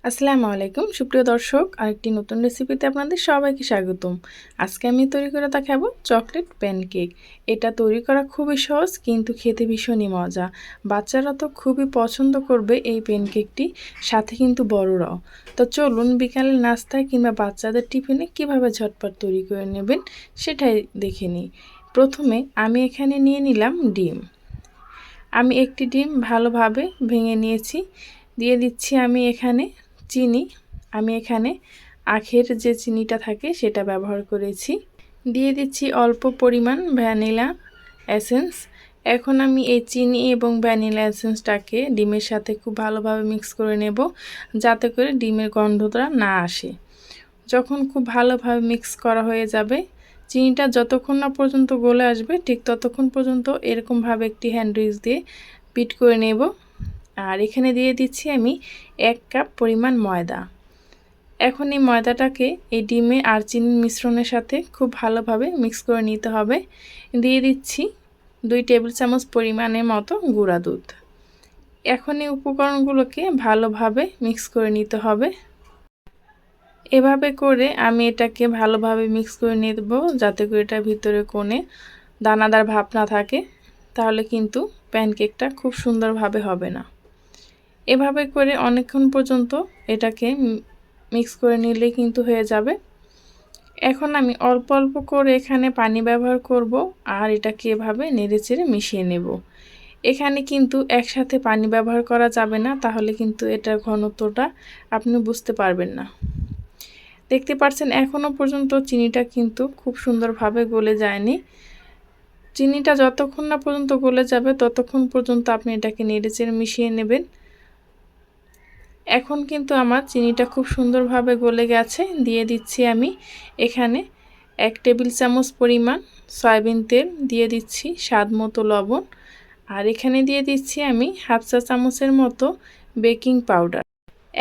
আসসালামু আলাইকুম সুপ্রিয় দর্শক, আরেকটি নতুন রেসিপিতে আপনাদের সবাইকে স্বাগতম। আজকে আমি তৈরি করে দেখাবো চকলেট প্যানকেক। এটা তৈরি করা খুবই সহজ, কিন্তু খেতে ভীষণই মজা। বাচ্চারা তো খুবই পছন্দ করবে এই প্যানকেকটি, সাথে কিন্তু বড়রাও। তো চলুন বিকালের নাস্তায় কিংবা বাচ্চাদের টিফিনে কিভাবে ঝটপট তৈরি করে নেবেন সেটাই দেখে নিই। প্রথমে আমি এখানে নিয়ে নিলাম ডিম। আমি একটি ডিম ভালোভাবে ভেঙে নিয়েছি। দিয়ে দিচ্ছি আমি এখানে চিনি। আমি এখানে আখের যে চিনিটা থাকে সেটা ব্যবহার করেছি। দিয়ে দিচ্ছি অল্প পরিমাণ ভ্যানিলা এসেন্স। এখন আমি এই চিনি এবং ভ্যানিলা এসেন্সটাকে ডিমের সাথে খুব ভালোভাবে মিক্স করে নেব, যাতে করে ডিমের গন্ধটা না আসে। যখন খুব ভালোভাবে মিক্স করা হয়ে যাবে, চিনিটা যতক্ষণ না পর্যন্ত গলে আসবে ঠিক ততক্ষণ পর্যন্ত এরকমভাবে একটি হ্যান্ড উইক্স দিয়ে বিট করে নেব। আর এখানে দিয়ে দিচ্ছি আমি 1 কাপ পরিমাণ ময়দা। এখন এই ময়দাটাকে এই ডিমে আর চিনির মিশ্রণের সাথে খুব ভালোভাবে মিক্স করে নিতে হবে। দিয়ে দিচ্ছি 2 টেবিল চামচ পরিমাণের মতো গুঁড়া দুধ। এখন এই উপকরণগুলোকে ভালোভাবে মিক্স করে নিতে হবে। এভাবে করে আমি এটাকে ভালোভাবে মিক্স করে নেব, যাতে করে এটার ভিতরে কোণে দানাদার ভাব না থাকে, তাহলে কিন্তু প্যানকেকটা খুব সুন্দরভাবে হবে না। এভাবে করে অনেকক্ষণ পর্যন্ত এটাকে মিক্স করে নিলেই কিন্তু হয়ে যাবে। এখন আমি অল্প অল্প করে এখানে পানি ব্যবহার করব, আর এটাকে এভাবে নেড়েচেড়ে মিশিয়ে নেব। এখানে কিন্তু একসাথে পানি ব্যবহার করা যাবে না, তাহলে কিন্তু এটার ঘনত্বটা আপনি বুঝতে পারবেন না। দেখতে পাচ্ছেন এখনও পর্যন্ত চিনিটা কিন্তু খুব সুন্দরভাবে গলে যায়নি। চিনিটা যতক্ষণ না পর্যন্ত গলে যাবে ততক্ষণ পর্যন্ত আপনি এটাকে নেড়েচেড়ে মিশিয়ে নেবেন। এখন কিন্তু আমার চিনিটা খুব সুন্দরভাবে গলে গেছে। দিয়ে দিচ্ছি আমি এখানে 1 টেবিল চামচ পরিমাণ সয়াবিন তেল, দিয়ে দিচ্ছি স্বাদ মতো লবণ, আর এখানে দিয়ে দিচ্ছি আমি হাফ চা চামচের মতো বেকিং পাউডার।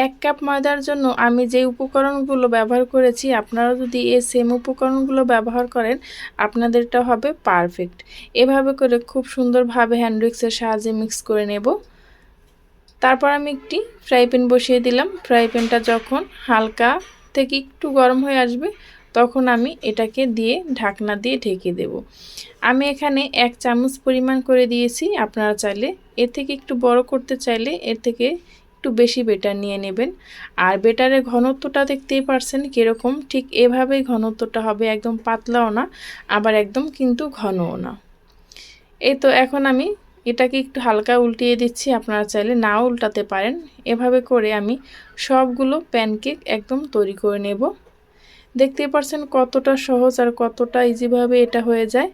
1 কাপ ময়দার জন্য আমি যে উপকরণগুলো ব্যবহার করেছি, আপনারা যদি এই সেম উপকরণগুলো ব্যবহার করেন আপনাদেরটা হবে পারফেক্ট। এভাবে করে খুব সুন্দরভাবে হ্যান্ড উইক্সের সাহায্যে মিক্স করে নেব। তারপর আমি একটি ফ্রাই প্যান বসিয়ে দিলাম। ফ্রাই প্যানটা যখন হালকা থেকে একটু গরম হয়ে আসবে তখন আমি এটাকে দিয়ে ঢাকনা দিয়ে ঢেকে দেব। আমি এখানে 1 চামচ পরিমাণ করে দিয়েছি। আপনারা চাইলে এর থেকে একটু বড় করতে চাইলে এর থেকে একটু বেশি বেটার নিয়ে নেবেন। আর বেটারের ঘনত্বটা দেখতেই পারছেন কীরকম, ঠিক এভাবেই ঘনত্বটা হবে, একদম পাতলাও না আবার একদম কিন্তু ঘনও না। এই তো এখন আমি এটাকে একটু হালকা উল্টিয়ে দিচ্ছি, আপনারা চাইলে নাও উল্টাতে পারেন। এভাবে করে আমি সবগুলো প্যানকেক একদম তৈরি করে নেব। দেখতেই পাচ্ছেন কতটা সহজ আর কতটা ইজিভাবে এটা হয়ে যায়।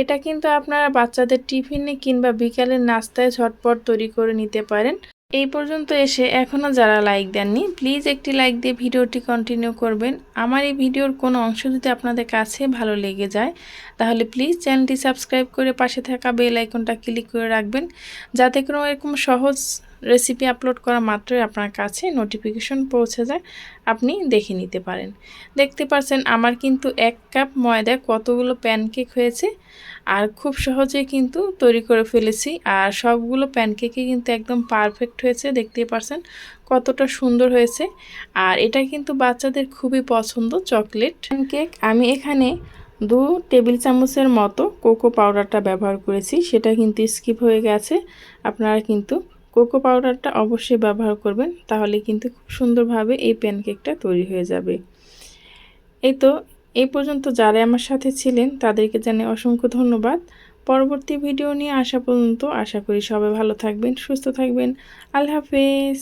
এটা কিন্তু আপনারা বাচ্চাদের টিফিনে কিংবা বিকালের নাস্তায় ঝটপট তৈরি করে নিতে পারেন। এই পর্যন্ত এসে এখনও যারা লাইক দেননি, প্লিজ একটি লাইক দিয়ে ভিডিওটি কন্টিনিউ করবেন। আমার এই ভিডিওর কোনো অংশ যদি আপনাদের কাছে ভালো লেগে যায় তাহলে প্লিজ চ্যানেলটি সাবস্ক্রাইব করে পাশে থাকা বেল আইকনটা ক্লিক করে রাখবেন, যাতে কোনো এরকম সহজ রেসিপি আপলোড করা মাত্রই আপনার কাছে নোটিফিকেশন পৌঁছে যায়, আপনি দেখে নিতে পারেন। দেখতে পাচ্ছেন আমার কিন্তু 1 কাপ ময়দায় কতগুলো প্যানকেক হয়েছে, আর খুব সহজে কিন্তু তৈরি করে ফেলেছি। আর সবগুলো প্যানকেকই কিন্তু একদম পারফেক্ট হয়েছে। দেখতেই পাচ্ছেন কতটা সুন্দর হয়েছে। আর এটা কিন্তু বাচ্চাদের খুবই পছন্দ চকলেট প্যানকেক। আমি এখানে 2 টেবিল চামচের মতো কোকো পাউডারটা ব্যবহার করেছি, সেটা কিন্তু স্কিপ হয়ে গেছে। আপনারা কিন্তু কোকো পাউডারটা অবশ্যই ব্যবহার করবেন, তাহলে কিন্তু খুব সুন্দরভাবে এই প্যানকেকটা তৈরি হয়ে যাবে। এই তো এই পর্যন্ত যারা আমার সাথে ছিলেন তাদেরকে জানাই অসংখ্য ধন্যবাদ। পরবর্তী ভিডিও নিয়ে আসা পর্যন্ত আশা করি সবাই ভালো থাকবেন, সুস্থ থাকবেন। আল্লাহ হাফেজ।